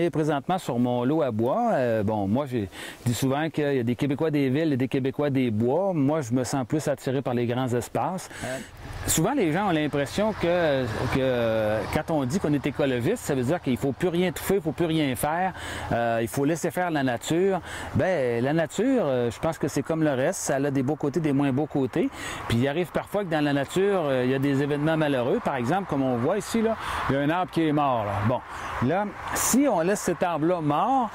est présentement sur mon lot à bois. Bon, moi, je dis souvent qu'il y a des Québécois des villes et des Québécois des bois. Moi, je me sens plus attiré par les grands espaces. Souvent, les gens ont l'impression que quand on dit qu'on est écologiste, ça veut dire qu'il ne faut plus rien toucher, il ne faut plus rien faire, il faut laisser faire la nature. Bien, la nature, je pense que c'est comme le reste, ça a des beaux côtés, des moins beaux côtés. Puis il arrive parfois que dans la nature, il y a des événements malheureux. Par exemple, comme on voit ici, là, il y a un arbre qui est mort. Là. Bon, là, si on laisse cet arbre-là mort,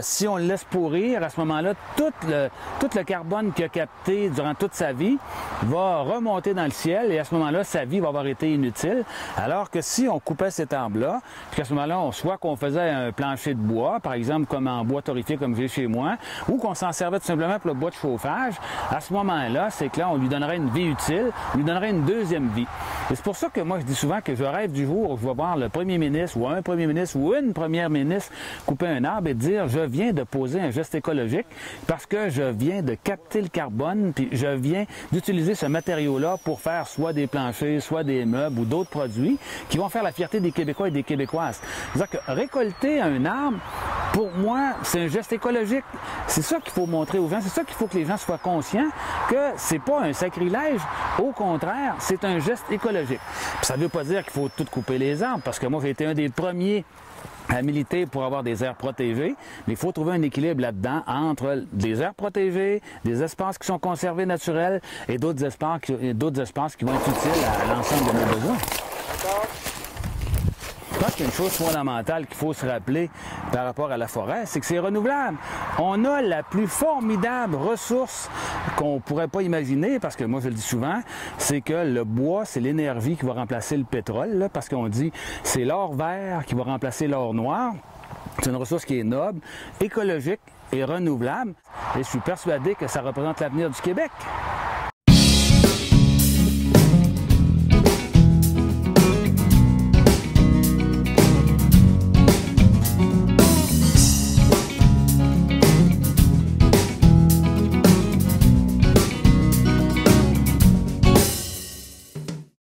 si on le laisse pourrir, à ce moment-là, tout le carbone qu'il a capté durant toute sa vie va remonter dans le ciel et à ce moment-là, sa vie va avoir été inutile. Alors que si on coupait cet arbre-là, puis qu'à ce moment-là, soit qu'on faisait un plancher de bois, par exemple comme en bois torréfié comme j'ai chez moi, ou qu'on s'en servait tout simplement pour le bois de chauffage, à ce moment-là, c'est que là, on lui donnerait une vie utile, on lui donnerait une deuxième vie. Et c'est pour ça que moi, je dis souvent que je rêve du jour où je vais voir le premier ministre ou un premier ministre ou une première ministre couper un arbre et dire « Je viens de poser un geste écologique parce que je viens de capter le carbone, puis je viens d'utiliser ce matériau-là pour faire soit des planchers, soit des meubles ou d'autres produits qui vont faire la fierté des Québécois et des Québécoises. » C'est-à-dire que récolter un arbre, pour moi, c'est un geste écologique. C'est ça qu'il faut montrer aux gens, c'est ça qu'il faut que les gens soient conscients que c'est pas un sacrilège, au contraire, c'est un geste écologique. Puis ça ne veut pas dire qu'il faut tout couper les arbres, parce que moi, j'ai été un des premiers à militer pour avoir des aires protégées, mais il faut trouver un équilibre là-dedans entre des aires protégées, des espaces qui sont conservés naturels et d'autres espaces qui vont être utiles à l'ensemble de nos besoins. Je pense qu'il y a une chose fondamentale qu'il faut se rappeler par rapport à la forêt, c'est que c'est renouvelable. On a la plus formidable ressource qu'on ne pourrait pas imaginer, parce que moi je le dis souvent, c'est que le bois, c'est l'énergie qui va remplacer le pétrole, là, parce qu'on dit c'est l'or vert qui va remplacer l'or noir. C'est une ressource qui est noble, écologique et renouvelable. Et je suis persuadé que ça représente l'avenir du Québec.